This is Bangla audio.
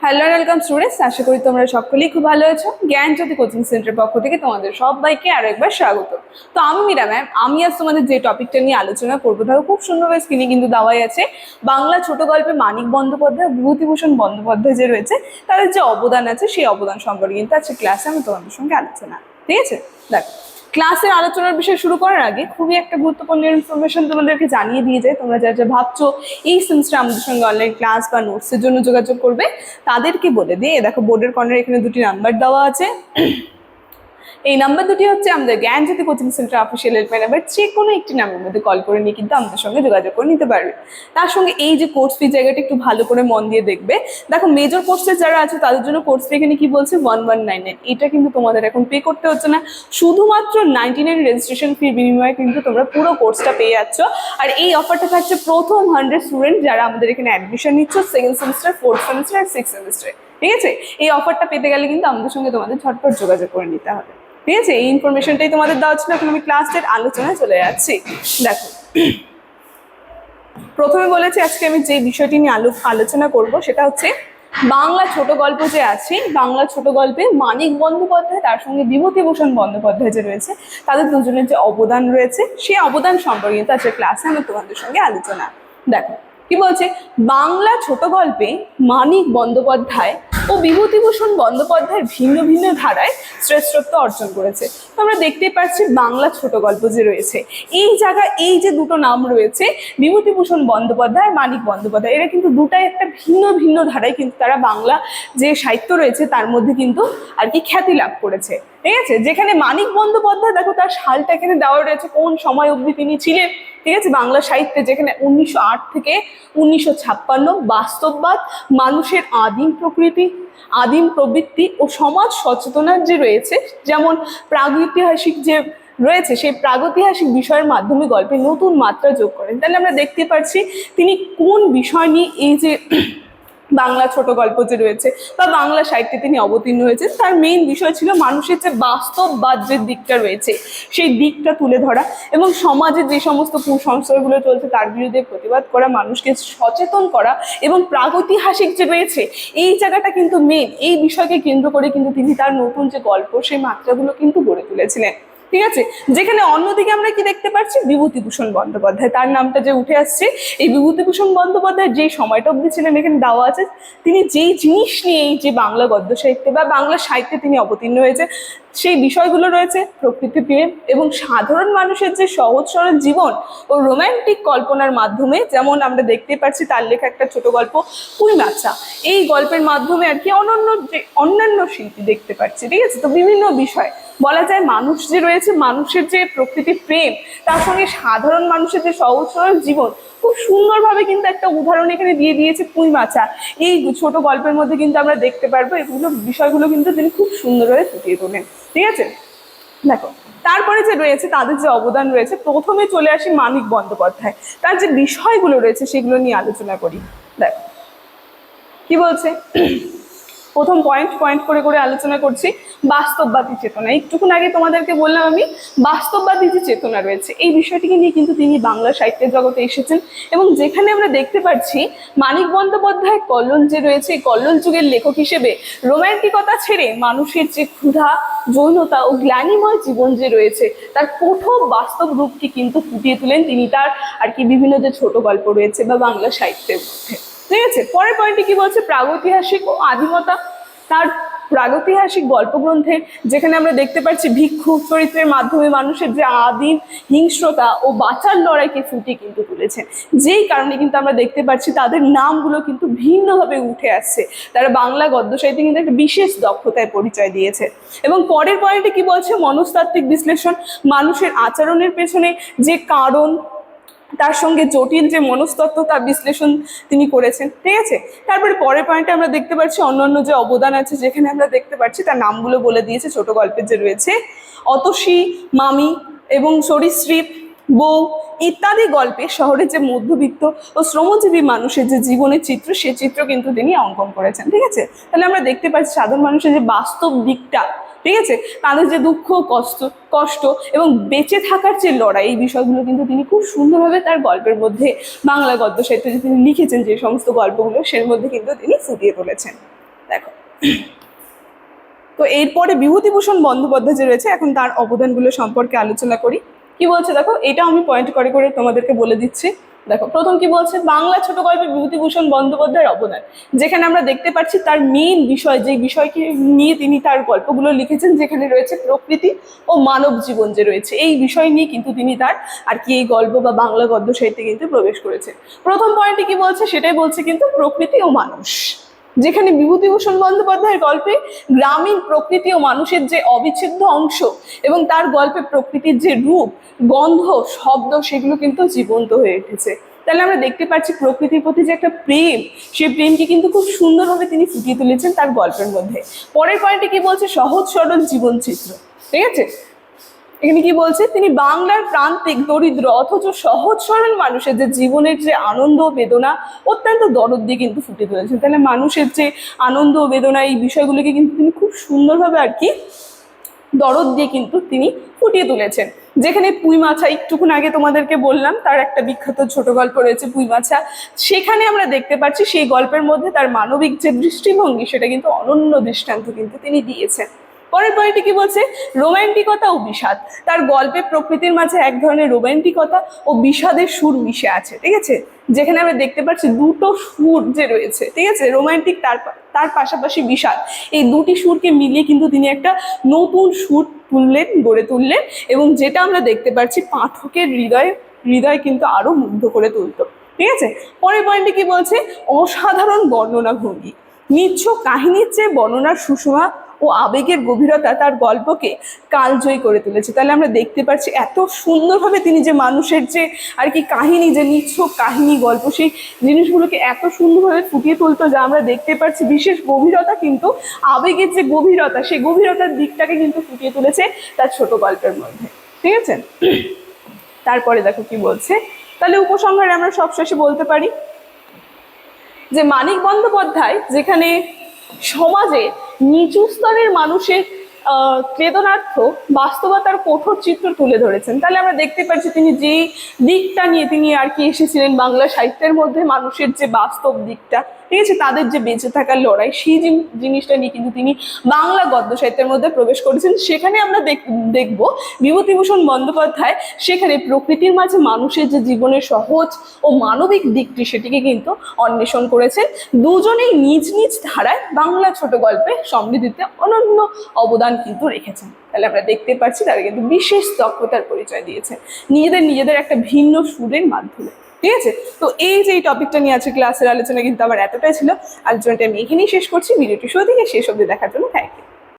হ্যালো ওয়েলকাম স্টুডেন্টস, আশা করি তোমরা সকলেই খুব ভালো আছো। জ্ঞানজ্যোতি কোচিং সেন্টারের পক্ষ থেকে তোমাদের সবাইকে আরো একবার স্বাগত। তো আমি মীরা ম্যাম, আমি আজ তোমাদের যে টপিকটা নিয়ে আলোচনা করবো, ধরো খুব সুন্দরভাবে স্ক্রিনে কিন্তু দেওয়াই আছে। বাংলা ছোট গল্পে মানিক বন্দ্যোপাধ্যায়, বিভূতিভূষণ বন্দ্যোপাধ্যায় যে রয়েছে তাদের যে অবদান আছে সেই অবদান সম্পর্কে কিন্তু আজকে ক্লাসে আমি তোমাদের সঙ্গে আলোচনা, ঠিক আছে? দেখো, ক্লাসের আলোচনার বিষয় শুরু করার আগে খুবই একটা গুরুত্বপূর্ণ ইনফরমেশন তোমাদেরকে জানিয়ে দিয়ে যায়। তোমরা যা যা ভাবছো এই সেমিস্টার আমাদের সঙ্গে অনলাইন ক্লাস বা নোটসের জন্য যোগাযোগ করবে, তাদেরকে বলে দিয়ে দেখো বোর্ডের কর্নারে এখানে দুটি নাম্বার দেওয়া আছে। এই নাম্বার দুটি হচ্ছে আমাদের Gyanjyoti coaching centre official helpline number. যে কোনো একটি নাম্বার মধ্যে কল করে নিয়ে কিন্তু আমাদের সঙ্গে যোগাযোগ করে নিতে পারবে। তার সঙ্গে এই যে কোর্স ফি জায়গাটা একটু ভালো করে মন দিয়ে দেখবে। দেখো, মেজর কোর্সে যারা আছে তাদের জন্য কোর্স ফি এখানে কি বলছে 1199। এটা কিন্তু তোমাদের এখন পে করতে হচ্ছে না, শুধুমাত্র 99 রেজিস্ট্রেশন ফির বিনিময়ে কিন্তু তোমরা পুরো কোর্সটা পেয়ে যাচ্ছ। আর এই অফারটা থাকছে প্রথম 100 স্টুডেন্ট যারা আমাদের এখানে অ্যাডমিশন নিচ্ছ সেকেন্ড সেমিস্টার, ফোর্থ সেমিস্টার আর সিক্স সেমিস্টারে, ঠিক আছে? এই অফারটা পেতে গেলে কিন্তু আমাদের সঙ্গে তোমাদের ঝটপট যোগাযোগ করে নিতে হবে, ঠিক আছে? এই ইনফরমেশনটাই তোমাদের দেওয়া ছিল। এখন আমি ক্লাসের আলোচনায় চলে যাচ্ছি। দেখো, প্রথমে বলেছি আজকে আমি যে বিষয়টি নিয়ে আলোচনা করব সেটা হচ্ছে বাংলা ছোট গল্প যে আছে, বাংলা ছোট গল্পে মানিক বন্দ্যোপাধ্যায় তার সঙ্গে বিভূতিভূষণ বন্দ্যোপাধ্যায় যে রয়েছে তাদের দুজনের যে অবদান রয়েছে সেই অবদান সম্পর্কে কিন্তু আজকে ক্লাসে আমি তোমাদের সঙ্গে আলোচনা। দেখো কি বলছে, বাংলা ছোট গল্পে মানিক বন্দ্যোপাধ্যায় ও বিভূতিভূষণ বন্দ্যোপাধ্যায়ের ভিন্ন ভিন্ন ধারায় শ্রেষ্ঠত্ব অর্জন করেছে। তো আমরা দেখতেই পাচ্ছি বাংলা ছোট গল্প যে রয়েছে এই জায়গায় এই যে দুটো নাম রয়েছে বিভূতিভূষণ বন্দ্যোপাধ্যায়, মানিক বন্দ্যোপাধ্যায়, এরা কিন্তু দুটাই একটা ভিন্ন ভিন্ন ধারায় কিন্তু তারা বাংলা যে সাহিত্য রয়েছে তার মধ্যে কিন্তু আর কি খ্যাতি লাভ করেছে, ঠিক আছে? যেখানে মানিক বন্দ্যোপাধ্যায়, দেখো তার সালটা এখানে দেওয়া রয়েছে কোন সময় অবধি তিনি ছিলেন, ঠিক আছে, বাংলা সাহিত্যে, যেখানে 1908 থেকে 1956। বাস্তববাদ, মানুষের আদিম প্রকৃতি, আদিম প্রবৃত্তি ও সমাজ সচেতনার যে রয়েছে, যেমন প্রাগৈতিহাসিক যে রয়েছে সেই প্রাগৈতিহাসিক বিষয়ের মাধ্যমে গল্পে নতুন মাত্রা যোগ করেন। তাহলে আমরা দেখতে পাচ্ছি তিনি কোন বিষয় নিয়ে এই যে বাংলা ছোট গল্প যে রয়েছে বা বাংলা সাহিত্যে তিনি অবতীর্ণ হয়েছেন, তার মেইন বিষয় ছিল মানুষের যে বাস্তববাদ যে দিকটা রয়েছে সেই দিকটা তুলে ধরা এবং সমাজে যে সমস্ত কুসংস্কারগুলো চলছে তার বিরুদ্ধে প্রতিবাদ করা, মানুষকে সচেতন করা এবং প্রাগৈতিহাসিক যে রয়েছে এই জায়গাটা কিন্তু মেইন, এই বিষয়কে কেন্দ্র করে কিন্তু তিনি তার নতুন যে গল্প সেই মাত্রাগুলো কিন্তু গড়ে তুলেছিলেন, ঠিক আছে? যেখানে অন্যদিকে আমরা কি দেখতে পাচ্ছি, বিভূতিভূষণ বন্দ্যোপাধ্যায়, তার নামটা যে উঠে আসছে, এই বিভূতিভূষণ বন্দ্যোপাধ্যায় যে সময়টা অবধি ছিলেন এখানে দেওয়া আছে, তিনি যেই জিনিস নিয়ে এই যে বাংলা গদ্য সাহিত্যে বা বাংলা সাহিত্যে তিনি অবতীর্ণ হয়েছে সেই বিষয়গুলো রয়েছে প্রকৃতি প্রেম এবং সাধারণ মানুষের যে সহজ সরল জীবন ও রোম্যান্টিক কল্পনার মাধ্যমে, যেমন আমরা দেখতে পাচ্ছি তার লেখা একটা ছোট গল্প কুইমাচা, এই গল্পের মাধ্যমে আর কি অন্যান্য শিল্পী দেখতে পাচ্ছি, ঠিক আছে? তো বিভিন্ন বিষয় বলা যায়, মানুষ যে রয়েছে, মানুষের যে প্রকৃতি প্রেম, তার সঙ্গে সাধারণ মানুষের যে সহজ সরল জীবন, খুব সুন্দরভাবে কিন্তু একটা উদাহরণ এখানে দিয়ে দিয়েছে কুইমাচা। এই ছোট গল্পের মধ্যে কিন্তু আমরা দেখতে পারবো এগুলো বিষয়গুলো কিন্তু তিনি খুব সুন্দরভাবে ফুটিয়ে তোলেন, ঠিক আছে? দেখো, তারপরে যে রয়েছে তাদের যে অবদান রয়েছে, প্রথমে চলে আসি মানিক বন্দ্যোপাধ্যায়, তার যে বিষয়গুলো রয়েছে সেগুলো নিয়ে আলোচনা করি। দেখো কি বলছে, প্রথম পয়েন্ট পয়েন্ট করে করে আলোচনা করছি। বাস্তববাদী চেতনা, একটুক্ষণ আগে তোমাদেরকে বললাম আমি, বাস্তববাদী যে চেতনা রয়েছে এই বিষয়টিকে নিয়ে কিন্তু তিনি বাংলা সাহিত্যের জগতে এসেছেন এবং যেখানে আমরা দেখতে পাচ্ছি মানিক বন্দ্যোপাধ্যায় কল্লোল যে রয়েছে, কল্লোল যুগের লেখক হিসেবে রোম্যান্টিকতা ছেড়ে মানুষের যে ক্ষুধা, যৌনতা ও গ্লানিময় জীবন যে রয়েছে তার কঠোর বাস্তব রূপকে কিন্তু ফুটিয়ে তোলেন তিনি তার আর কি বিভিন্ন যে ছোট গল্প রয়েছে বা বাংলা সাহিত্যের মধ্যে, ঠিক আছে? পরের পয়েন্টে কি বলছে, প্রাগৈতিহাসিক ও আদিমতা, তার প্রাগৈতিহাসিক গল্পগ্রন্থে যেখানে আমরা দেখতে পাচ্ছি ভিক্ষুক চরিত্রের মাধ্যমে মানুষের যে আদিম হিংস্রতা ও বাঁচার লড়াইকে ফুটিয়ে কিন্তু তুলেছেন, যেই কারণে কিন্তু আমরা দেখতে পাচ্ছি তাদের নামগুলো কিন্তু ভিন্নভাবে উঠে আসছে, তারা বাংলা গদ্য সাহিত্যে কিন্তু একটা বিশেষ দক্ষতায় পরিচয় দিয়েছে। এবং পরের পয়েন্টে কি বলছে, মনস্তাত্ত্বিক বিশ্লেষণ, মানুষের আচরণের পেছনে যে কারণ, তার সঙ্গে জটিল যে মনস্তত্ত্ব তার বিশ্লেষণ তিনি করেছেন, ঠিক আছে? তারপরে পরের পয়েন্টে আমরা দেখতে পাচ্ছি অন্যান্য যে অবদান আছে, যেখানে আমরা দেখতে পাচ্ছি তার নামগুলো বলে দিয়েছে ছোট গল্পের যে রয়েছে, অতসী, মামি এবং সরীসৃপ, বউ ইত্যাদি গল্পে শহরের যে মধ্যবিত্ত ও শ্রমজীবী মানুষের যে জীবনের চিত্র সে চিত্র কিন্তু তিনি অঙ্কন করেছেন, ঠিক আছে? তাহলে আমরা দেখতে পাচ্ছি সাধারণ মানুষের যে বাস্তব দিকটা, ঠিক আছে, তাদের যে দুঃখ কষ্ট এবং বেঁচে থাকার যে লড়াই, এই বিষয়গুলো কিন্তু তিনি খুব সুন্দরভাবে তার গল্পের মধ্যে বাংলা গদ্য সাহিত্যে তিনি লিখেছেন যে সমস্ত গল্পগুলো সের মধ্যে কিন্তু তিনি ফুটিয়ে তুলেছেন, দেখো, তো এরপরে বিভূতিভূষণ বন্দ্যোপাধ্যায় যে রয়েছে, এখন তার অবদানগুলো সম্পর্কে আলোচনা করি। কি বলছে দেখো, এটা আমি পয়েন্ট করে করে তোমাদেরকে বলে দিচ্ছি। দেখো, প্রথম কি বলছে, বাংলা ছোট গল্পে বিভূতিভূষণ বন্দ্যোপাধ্যায়ের অবদান, যেখানে আমরা দেখতে পাচ্ছি তার মেইন বিষয়, যে বিষয়কে নিয়ে তিনি তার গল্পগুলো লিখেছেন, যেখানে রয়েছে প্রকৃতি ও মানব জীবন যে রয়েছে, এই বিষয় নিয়ে কিন্তু তিনি তার আর কি এই গল্প বা বাংলা গদ্য সাহিত্যে কিন্তু প্রবেশ করেছে। প্রথম পয়েন্টে কি বলছে, সেটাই বলছে কিন্তু প্রকৃতি ও মানুষ, যেখানে বিভূতিভূষণ বন্দ্যোপাধ্যায়ের গল্পে গ্রামীণ প্রকৃতি ও মানুষের যে অবিচ্ছেদ্য অংশ, এবং তার গল্পে প্রকৃতির যে রূপ, গন্ধ, শব্দ, সেগুলো কিন্তু জীবন্ত হয়ে উঠেছে। তাহলে আমরা দেখতে পাচ্ছি প্রকৃতির প্রতি যে একটা প্রেম, সেই প্রেমকে কিন্তু খুব সুন্দরভাবে তিনি ফুটিয়ে তুলেছেন তার গল্পের মধ্যে। পরের পয়েন্টে কি বলছে, সহজ সরল জীবনচিত্র। ঠিক আছে, এখানে কি বলছে, তিনি বাংলার প্রান্তিক দরিদ্র অথচ সহজ সরল মানুষের যে জীবনের যে আনন্দ বেদনা অত্যন্ত দরদ দিয়ে কিন্তু ফুটিয়ে তুলেছেন। তাহলে মানুষের যে আনন্দ বেদনা, এই বিষয়গুলিকে কিন্তু তিনি খুব সুন্দরভাবে আর কি দরদ দিয়ে কিন্তু তিনি ফুটিয়ে তুলেছেন। যেখানে পুঁইমাছা, একটুক্ষণ আগে তোমাদেরকে বললাম, তার একটা বিখ্যাত ছোট গল্প রয়েছে পুঁইমাছা, সেখানে আমরা দেখতে পাচ্ছি সেই গল্পের মধ্যে তার মানবিক যে দৃষ্টিভঙ্গি, সেটা কিন্তু অনন্য দৃষ্টান্ত কিন্তু তিনি দিয়েছেন। পরের পয়েন্টে কি বলছে, রোম্যান্টিকতা ও বিষাদ, তার গল্পে প্রকৃতির মাঝে এক ধরনের রোম্যান্টিকতা ও বিষাদের সুর মিশে আছে। ঠিক আছে, যেখানে আমরা দেখতে পাচ্ছি দুটো সুর যে রয়েছে, ঠিক আছে, রোম্যান্টিক তার তার পাশাপাশি বিষাদ, এই দুটি সুরকে মিলিয়ে কিন্তু তিনি একটা নতুন সুর গড়ে তুললেন, এবং যেটা আমরা দেখতে পাচ্ছি পাঠকের হৃদয় কিন্তু আরো মুগ্ধ করে তুলতো। ঠিক আছে, পরের পয়েন্টে কি বলছে, অসাধারণ বর্ণনা ভঙ্গি, নিচ্ছক কাহিনীর চেয়ে বর্ণনার সুষমা ও আবেগের গভীরতা তার গল্পকে কালজয়ী করে তুলেছে। তাহলে আমরা দেখতে পাচ্ছি এত সুন্দরভাবে তিনি যে মানুষের যে আর কি কাহিনী, যে নিচ্ছক কাহিনী গল্প, সেই জিনিসগুলোকে এত সুন্দরভাবে ফুটিয়ে তুলতো, যা আমরা দেখতে পাচ্ছি বিশেষ গভীরতা, কিন্তু আবেগের যে গভীরতা, সেই গভীরতার দিকটাকে কিন্তু ফুটিয়ে তুলেছে তার ছোট গল্পের মধ্যে। ঠিক আছে, তারপরে দেখো কি বলছে, তাহলে উপসংহারে আমরা সবশেষে বলতে পারি যে মানিক বন্দ্যোপাধ্যায় যেখানে সমাজে নিচু স্তরের মানুষের চেতনার্থ বাস্তবতার কঠোর চিত্র তুলে ধরেছেন। তাহলে আমরা দেখতে পাচ্ছি তিনি যে দিকটা নিয়ে তিনি আর কি এসেছিলেন বাংলা সাহিত্যের মধ্যে, মানুষের যে বাস্তব দিকটা, ঠিক আছে, তাদের যে বেঁচে থাকার লড়াই, সেই জিনিসটা নিয়ে কিন্তু তিনি বাংলা গদ্য সাহিত্যের মধ্যে প্রবেশ করেছেন। সেখানে আমরা দেখব বিভূতিভূষণ বন্দ্যোপাধ্যায় সেখানে প্রকৃতির মাঝে মানুষের যে জীবনের সহজ ও মানবিক দিকটি, সেটিকে কিন্তু অন্বেষণ করেছেন। দুজনেই নিজ নিজ ধারায় বাংলা ছোট গল্পে সমৃদ্ধিতে অনন্য অবদান কিন্তু রেখেছেন। তাহলে আমরা দেখতে পাচ্ছি তারা কিন্তু বিশেষ দক্ষতার পরিচয় দিয়েছে নিজেদের একটা ভিন্ন সুরের মাধ্যমে। ঠিক আছে, তো এই যে টপিকটা নিয়ে আছে ক্লাসের আলোচনা কিন্তু আমার এতটাই ছিল। আলোচনাটা আমি এখানেই শেষ করছি। ভিডিওটি শুরু থেকে শেষ অবধি দেখার জন্য থ্যাংক ইউ।